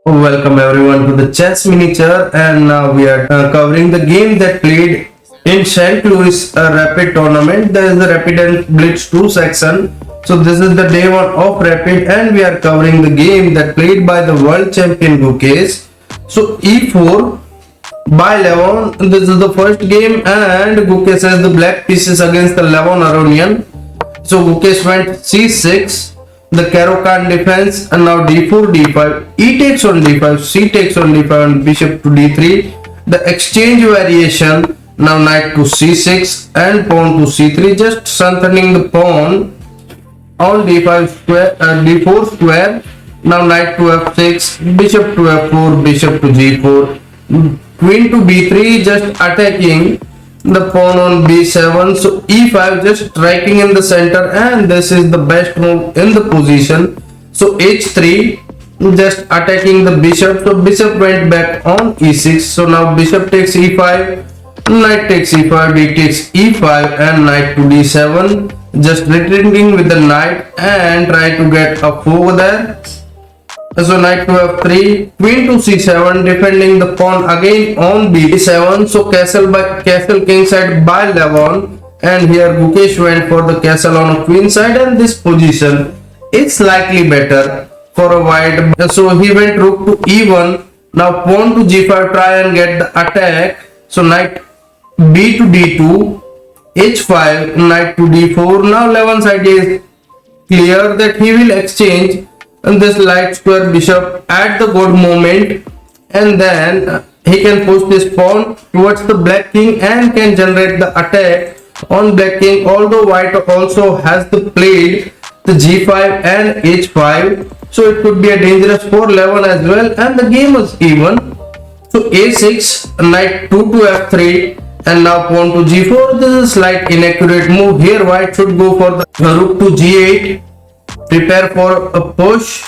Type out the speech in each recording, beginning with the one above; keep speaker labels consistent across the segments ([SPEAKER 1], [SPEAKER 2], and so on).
[SPEAKER 1] Welcome everyone to the chess miniature, and now we are covering the game that played in St. Louis Rapid tournament. There is the Rapid and Blitz 2 section. So this is the day 1 of Rapid, and we are covering the game that played by the world champion Gukesh. So e4 by Levon. This is the first game, and Gukesh has the black pieces against the Levon Aronian. So Gukesh went c6, the Caro-Kann defense, and now d4, d5, e takes on d5, c takes on d5, and bishop to d3. The exchange variation, now knight to c6 and pawn to c3, just strengthening the pawn on d5 square, d4 square. Now knight to f6, bishop to f4, bishop to g4, queen to b3, just attacking the pawn on b7. So e5, just striking in the center, and this is the best move in the position. So h3, just attacking the bishop. So bishop went back on e6. So now bishop takes e5, knight takes e5, d takes e5, and knight to d7, just retreating with the knight and try to get up over there. So knight to f3, queen to c7, defending the pawn again on b7. So castle king side by Levon, and here Gukesh went for the castle on a queen side, and this position is slightly better for a white. So he went rook to e1. Now pawn to g5, try and get the attack. So knight b to d2, h5, knight to d4. Now Levon's idea is clear that he will exchange and this light square bishop at the good moment, and then he can push this pawn towards the black king and can generate the attack on black king. Although white also has the played the g5 and h5, so it could be a dangerous for Levon as well, and the game was even. So a6, knight 2 to f3, and now pawn to g4. This is a slight inaccurate move. Here white should go for the rook to g8, prepare for a push,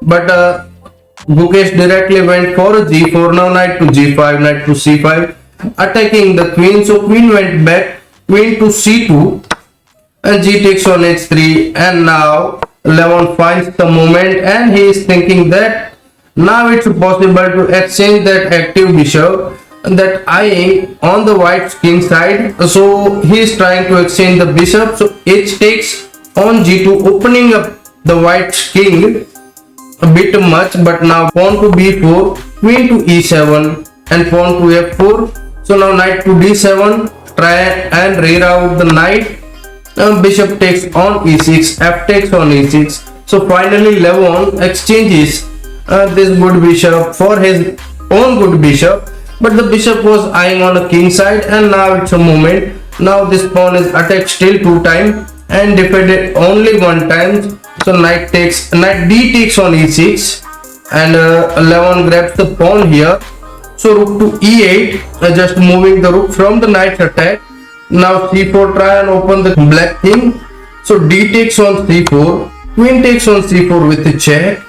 [SPEAKER 1] but Gukesh directly went for a g4. Now knight to g5, knight to c5, attacking the queen. So queen went back, queen to c2, and g takes on h3, and now Levon finds the moment, and he is thinking that now it's possible to exchange that active bishop that eyeing on the white king side. So he is trying to exchange the bishop. So h takes on g2, opening up the white king a bit much, but now pawn to b4, queen to e7, and pawn to f4. So now knight to d7, try and reroute the knight. Bishop takes on e6, f takes on e6. So finally Levon exchanges this good bishop for his own good bishop, but the bishop was eyeing on the king side, and now it's a moment. Now this pawn is attacked still 2 times and defended only 1 time. So knight d takes on e6, and Levon grabs the pawn here. So rook to e8, just moving the rook from the knight's attack. Now c4, try and open the black king. So d takes on c4, queen takes on c4 with the check,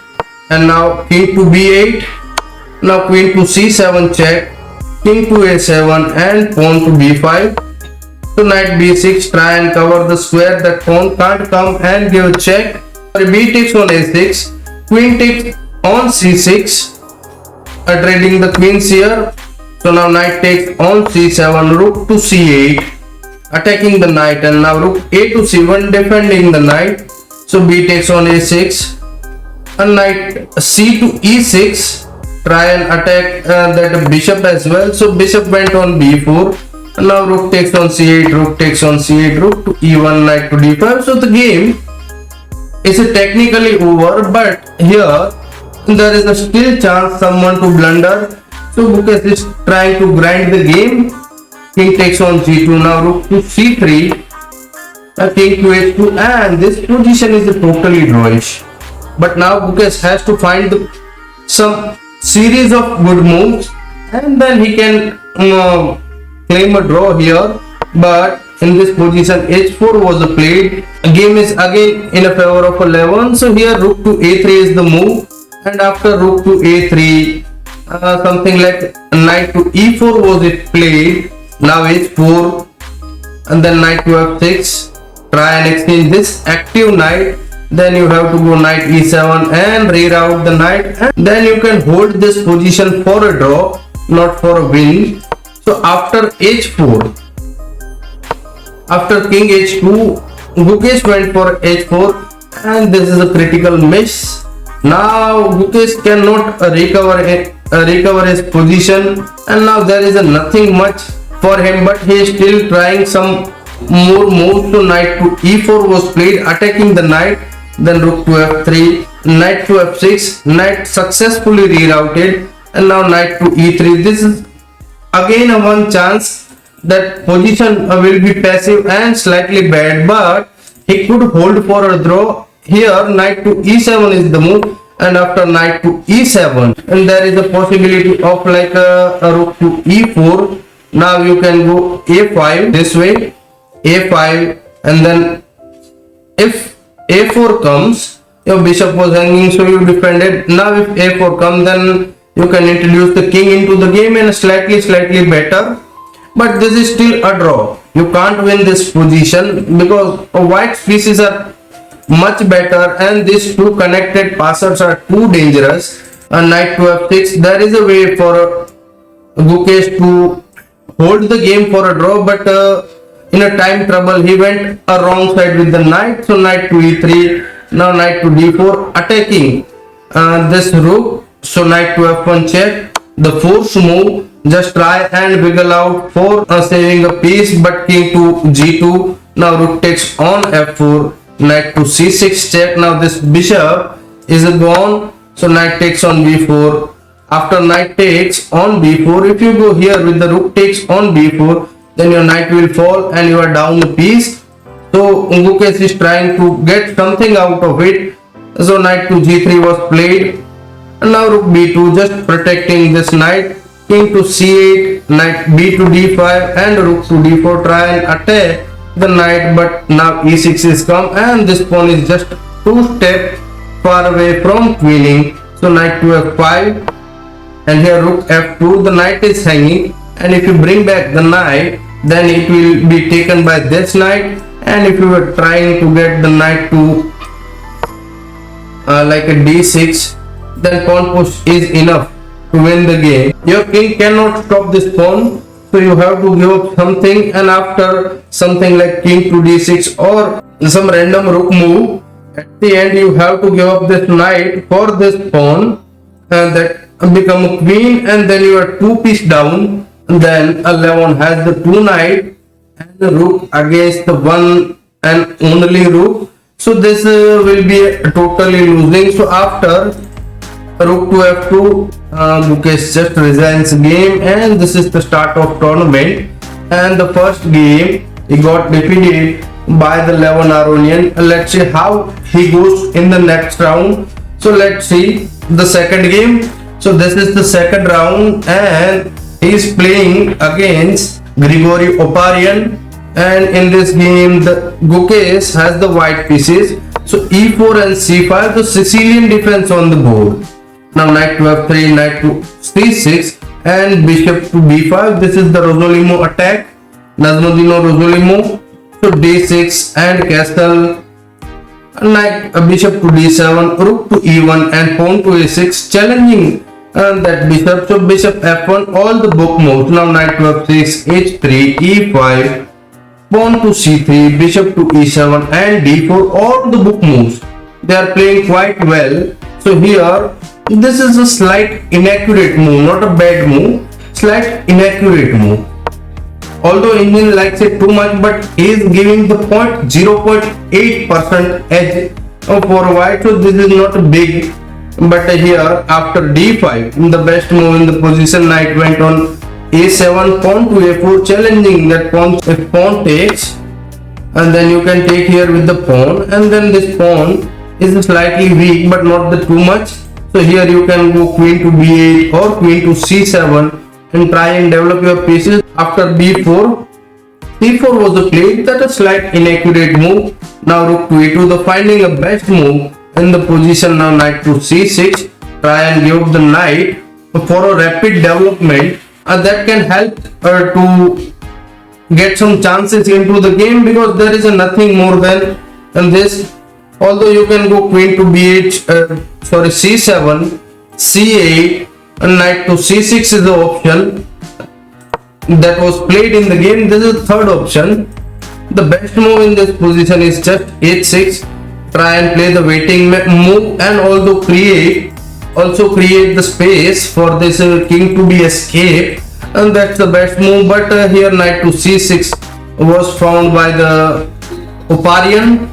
[SPEAKER 1] and now king to b8. Now queen to c7 check, king to a7, and pawn to b5. So knight b6, try and cover the square that pawn can't come and give a check. B takes on a6, queen takes on c6, trading the queens here. So now knight takes on c7, rook to c8, attacking the knight, and now rook a to c1, defending the knight. So b takes on a6, and knight c to e6, try and attack that bishop as well. So bishop went on b4, and now rook takes on c8, rook takes on c8, rook to e1, knight to d5. So the game is technically over, but here there is a still chance someone to blunder. So Gukesh is trying to grind the game. King takes on g2, now rook to c3, king to h2, and this position is totally drawish. But now Gukesh has to find some series of good moves, and then he can claim a draw here. But in this position h4 was played. Game is again in a favor of 11. So here rook to a3 is the move, and after rook to a3, something like knight to e4 was played. Now h4, and then knight to f6, try and exchange this active knight. then you have to go knight e7 and reroute the knight, and then you can hold this position for a draw, not for a win. So after h4, after king h2, Gukesh went for h4, and this is a critical miss. Now Gukesh cannot recover his position, and now there is nothing much for him, but he is still trying some more moves. So knight to e4 was played, attacking the knight, then rook to f3, knight to f6, knight successfully rerouted, and now knight to e3. This is again a one chance that position will be passive and slightly bad, but he could hold for a draw. Here knight to e7 is the move, and after knight to e7, and there is a possibility of like a rook to e4. Now you can go a5 this way, a5, and then if a4 comes, your bishop was hanging, so you defended. Now if a4 comes, then you can introduce the king into the game and slightly better, but this is still a draw. You can't win this position because white pieces are much better, and these two connected passers are too dangerous. Knight to f6, there is a way for Gukesh to hold the game for a draw, but in a time trouble he went a wrong side with the knight. So knight to e3, now knight to d4, attacking this rook. So knight to f1 check, the force move, just try and wiggle out for saving a piece, but king to g2, now rook takes on f4, knight to c6 check. Now this bishop is gone, so knight takes on b4. After knight takes on b4, if you go here with the rook takes on b4, then your knight will fall and you are down a piece. So Gukesh is trying to get something out of it. So knight to g3 was played, and now rook b2, just protecting this knight. King to c8, knight b to d5, and rook to d4, try and attack the knight, but now e6 is come, and this pawn is just 2 steps far away from queening. So knight to f5, and here rook f2, the knight is hanging, and if you bring back the knight, then it will be taken by this knight, and if you were trying to get the knight to like a d6, then pawn push is enough to win the game. Your king cannot stop this pawn, so you have to give up something, and after something like king to d6 or some random rook move, at the end you have to give up this knight for this pawn, and that become a queen, and then you are 2 piece down. And then a has the 2 knight and the rook against the one and only rook, so this will be totally losing. So after rook to f2, Gukesh just resigns game, and this is the start of tournament. And the first game he got defeated by the Levon Aronian. Let's see how he goes in the next round. So let's see the second game. So this is the second round, and he is playing against Grigory Oparian, and in this game the Gukesh has the white pieces. So e4 and c5, the Sicilian defense on the board. Now knight to f3, knight to c6, and bishop to b5. This is the Rosolimo attack, Nazmudino Rosolimo. So d6 and castle, knight bishop to d7, rook to e1, and pawn to a6, challenging that bishop. So bishop f1, all the book moves. Now knight to f6, h3, e5, pawn to c3, bishop to e7, and d4, all the book moves. They are playing quite well. So here this is a slight inaccurate move, not a bad move, slight inaccurate move. Although Indian likes it too much, but is giving the 0.8% edge for white, so this is not big. But here after d5, the best move in the position, knight went on a7, pawn to a4, challenging that pawn. If pawn takes, and then you can take here with the pawn, and then this pawn is slightly weak but not the too much. So here you can go queen to b8 or queen to c7 and try and develop your pieces. After b4, c4 was a play, that a slight inaccurate move. Now rook to e2, the finding a best move in the position. Now knight to c6, try and give the knight for a rapid development that can help to get some chances into the game, because there is nothing more than this. Although you can go queen to b8, sorry, c7, c8, and knight to c6 is the option that was played in the game. This is the third option. The best move in this position is just h6. Try and play the waiting move, and also create the space for this king to be escaped, and that's the best move. But here knight to c6 was found by the Oparian.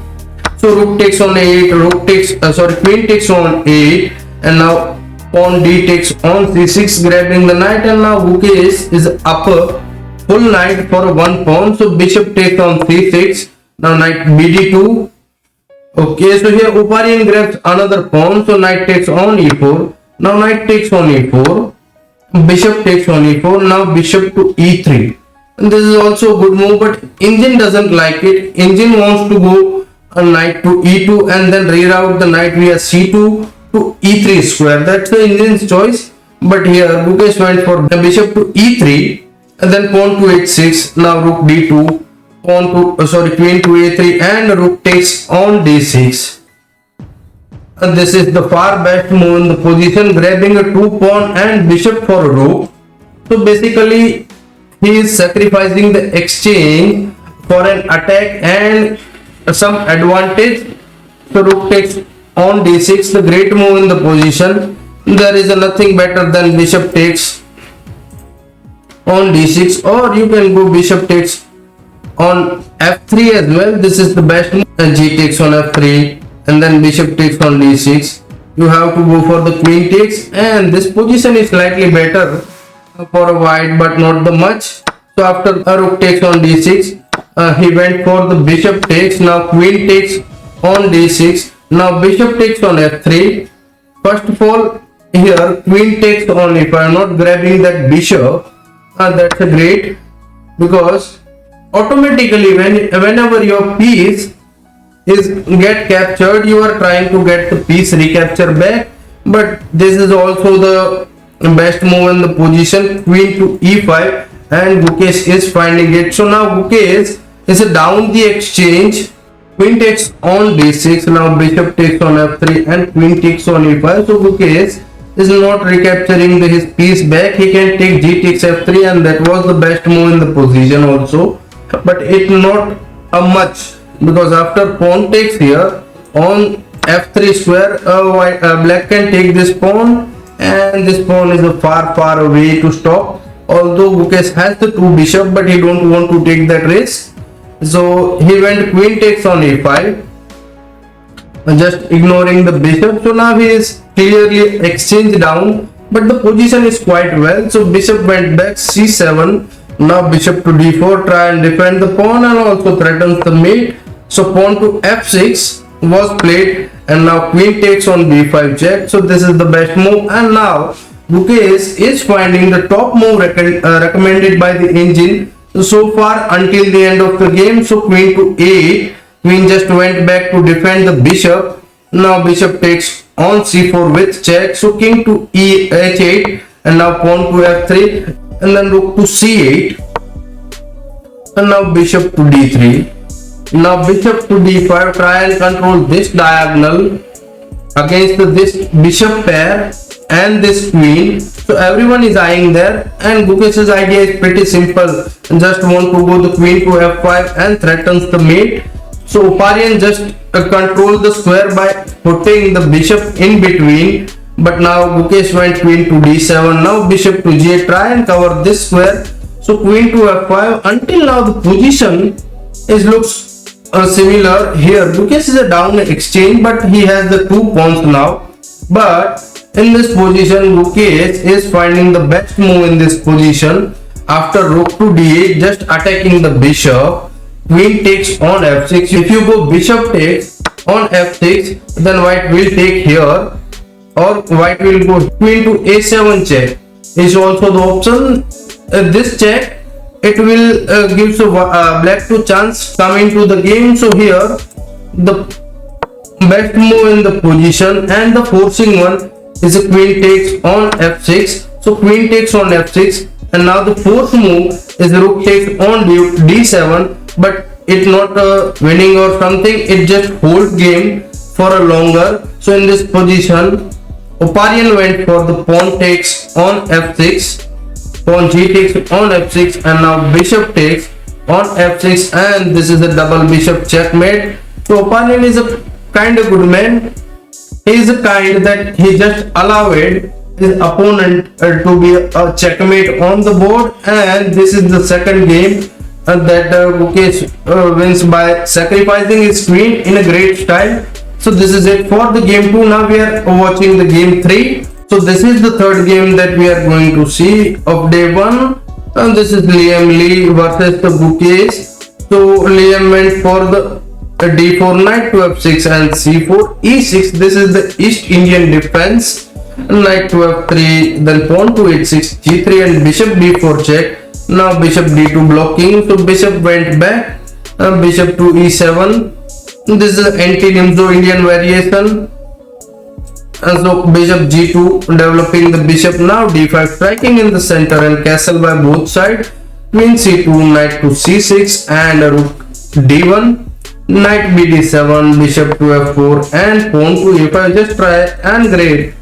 [SPEAKER 1] So rook takes on 8, queen takes on 8, and now pawn d takes on c6, grabbing the knight, and now Gukesh is up full knight for 1 pawn. So bishop takes on c6, now knight bd2. Okay, so here Oparian grabs another pawn, so knight takes on e4, now knight takes on e4, bishop takes on e4, now bishop to e3. And this is also a good move, but Engine doesn't like it. Engine wants to go a knight to e2 and then reroute the knight via c2 to e3 square. That's the Engine's choice. But here Gukesh went for the bishop to e3 and then pawn to h6. Now rook d2, queen to a3, and rook takes on d6. And this is the far best move in the position, grabbing a 2 pawn and bishop for a rook. So basically he is sacrificing the exchange for an attack and some advantage. So rook takes on d6, the great move in the position. There is nothing better than bishop takes on d6, or you can go bishop takes on f3 as well. This is the best move. And g takes on f3, and then bishop takes on d6. You have to go for the queen takes, and this position is slightly better for a white, but not the much. So after a rook takes on d6, he went for the bishop takes. Now queen takes on d6, now bishop takes on f3. First of all, here queen takes on, if I am not grabbing that bishop, that's a great, because automatically whenever your piece is get captured, you are trying to get the piece recapture back. But this is also the best move in the position, queen to e5, and Gukesh is finding it. So now Gukesh is down the exchange. Queen takes on d6, now bishop takes on f3, and queen takes on e5. So Gukesh is not recapturing his piece back. He can take g takes f3, and that was the best move in the position also, but it not a much, because after pawn takes here on f3 square, black can take this pawn, and this pawn is a far away to stop. Although Gukesh has the 2 bishop, but he don't want to take that risk, so he went queen takes on a5, just ignoring the bishop. So now he is clearly exchanged down, but the position is quite well. So bishop went back c7, now bishop to d4, try and defend the pawn, and also threatens the mate. So pawn to f6 was played, and now queen takes on b5 check. So this is the best move, and now Gukesh is finding the top move recommended by the Engine so far until the end of the game. So queen to a8, queen just went back to defend the bishop. Now bishop takes on c4 with check. So king to h8, and now pawn to f3, and then rook to c8, and now bishop to d3. Now bishop to d5, try and control this diagonal against this bishop pair and this queen. So everyone is eyeing there, and Gukesh's idea is pretty simple. Just want to go the queen to f5 and threatens the mate. So Oparian just control the square by putting the bishop in between, but now Gukesh went queen to d7, now bishop to g8, try and cover this square. So queen to f5. Until now the position looks similar. Here Gukesh is a down exchange, but he has the 2 pawns now. But in this position, Gukesh is finding the best move in this position. After rook to d8, just attacking the bishop. Queen takes on f6. If you go bishop takes on f6, then white will take here, or white will go queen to a7 check is also the option. This check, it will give black to chance come into the game. So here the best move in the position and the forcing one is a queen takes on f6. So queen takes on f6, and now the fourth move is rook takes on d7, but it's not winning or something, it just hold game. for a longer. So in this position, Oparian went for the pawn takes on f6, pawn g takes on f6, and now bishop takes on f6, and this is a double bishop checkmate. So Oparian is a kind of good man. He is the kind that he just allowed his opponent to be a checkmate on the board, and this is the second game that Gukesh wins by sacrificing his queen in a great style. So this is it for the game 2. Now we are watching the game 3. So this is the third game that we are going to see of day 1, and this is Liam Lee versus the Gukesh. So Liam went for the d4, knight to f6 and c4, e6. This is the East Indian defense. Knight to f3, then pawn to h6, g3, and bishop b4 check. Now bishop d2 blocking, so bishop went back, bishop to e7. This is anti-Nimzo Indian variation. And so bishop g2 developing the bishop. Now d5 striking in the center and castle by both sides. Queen c2, knight to c6 and rook d1. Knight bd7, bishop to f4 and pawn to e5. Just try and grab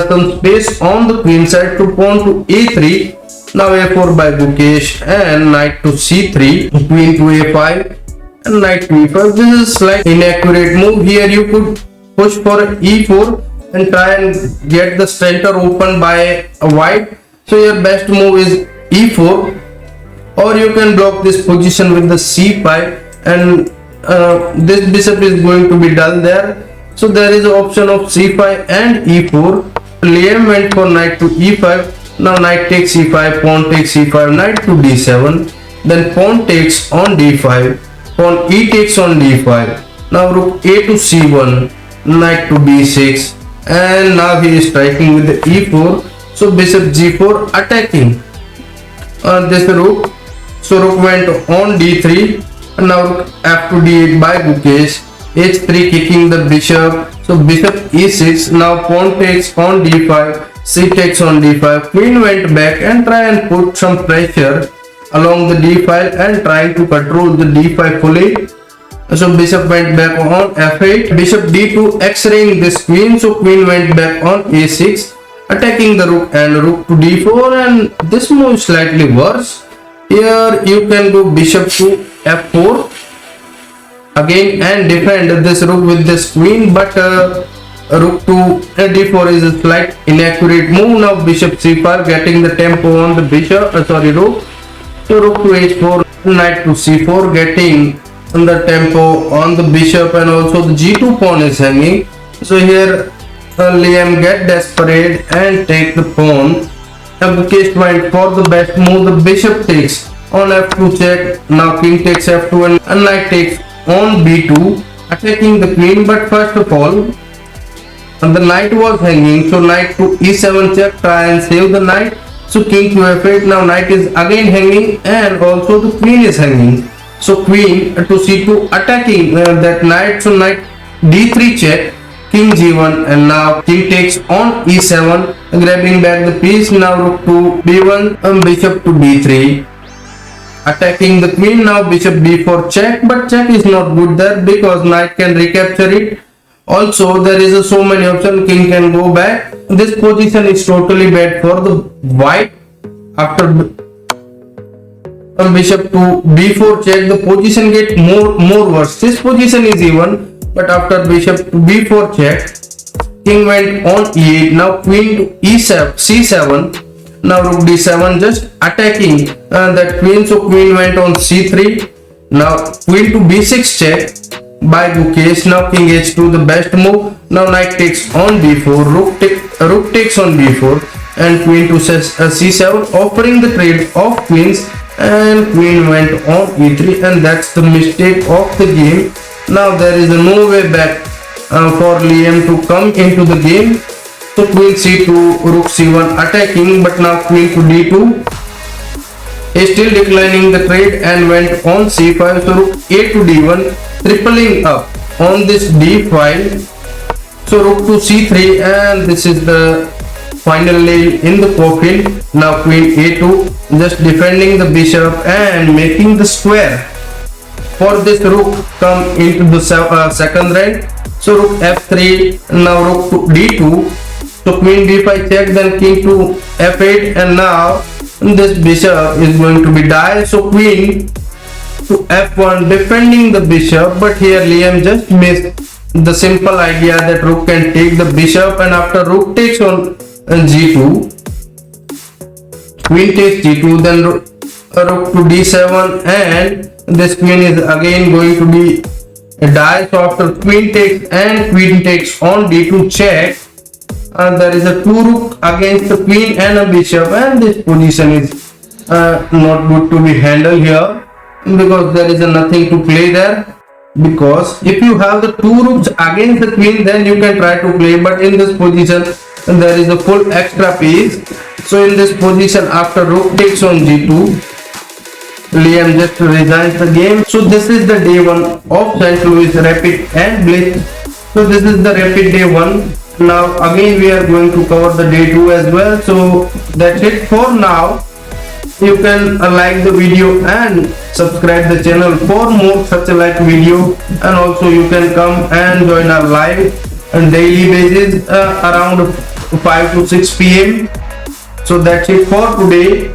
[SPEAKER 1] some space on the queen side to pawn to e3. Now a4 by Gukesh and knight to c3, queen to a5 and knight to e5. This is slightly inaccurate move. Here you could push for e4 and try and get the center open by a white. So your best move is e4, or you can block this position with the c5, and this bishop is going to be dull there. So there is an option of c5 and e4. Liam went for knight to e5. Now knight takes e5, pawn takes e5, knight to d7, then pawn takes on d5, pawn e takes on d5. Now rook a to c1, knight to b6, and now he is striking with the e4. So bishop g4 attacking this rook. So rook went on d3, and now rook f to d8 by Gukesh, h3 kicking the bishop. So bishop e6, now pawn takes on d5, c takes on d5, queen went back and try and put some pressure along the d file and trying to control the d5 fully. So bishop went back on f8, bishop d2 x-raying this queen. So queen went back on a6, attacking the rook and rook to d4, and this move is slightly worse. Here you can go bishop to f4 again and defend this rook with this queen, but rook to d4 is a slight inaccurate move. Now bishop c5 getting the tempo on the bishop, rook. So rook to h4, knight to c4 getting the tempo on the bishop, and also the g2 pawn is hanging. So here Liam get desperate and take the pawn. Now Gukesh went for the best move. The bishop takes on f2 check. Now king takes f2 and knight takes on b2, attacking the queen. But first of all, the knight was hanging, so knight to e7 check, try and save the knight. So king to f8. Now knight is again hanging, and also the queen is hanging. So queen to c2 attacking that knight. So knight d3 check, king g1, and now king takes on e7, grabbing back the piece. Now rook to b1, bishop to b3, attacking the queen. Now bishop b4 check, but check is not good there because knight can recapture it. Also there is so many options. King can go back. This position is totally bad for the white. After bishop to b4 check, the position get more worse. This position is even, but after bishop to b4 check, king went on e8. Now queen to e7 c7. Now rook d7 just attacking that queen. So queen went on c3. Now queen to b6 check by Gukesh. Now king h2 the best move. Now knight takes on d4, rook takes on d4, and queen to c7, offering the trade of queens, and queen went on e3, and that's the mistake of the game. Now there is no way back for Liam to come into the game. So queen c2, rook c1 attacking, but now queen to d2 is still declining the trade and went on c5. So rook a to d1, tripling up on this d file. So rook to c3, and this is the final nail in the coffin. Now queen a2, just defending the bishop and making the square for this rook come into the second rank. So rook f3, now rook to d2. So queen d5 check, then king to f8, and now this bishop is going to be die. So queen to f1 defending the bishop, but here Liam just missed the simple idea that rook can take the bishop, and after rook takes on g2, queen takes g2, then rook to d7, and this queen is again going to be die. So after queen takes and queen takes on d2 check, there is a 2 rook against the queen and a bishop, and this position is not good to be handled here, because there is nothing to play there. Because if you have the 2 rooks against the queen, then you can try to play, but in this position there is a full extra piece. So in this position, after rook takes on g2, Liam just resigns the game. So this is the day 1 of St. Louis Rapid and Blitz. So this is the Rapid day 1. Now again we are going to cover the day 2 as well. So that's it for now. You can like the video and subscribe the channel for more such a like video, and also you can come and join our live on daily basis around 5 to 6 p.m. So that's it for today.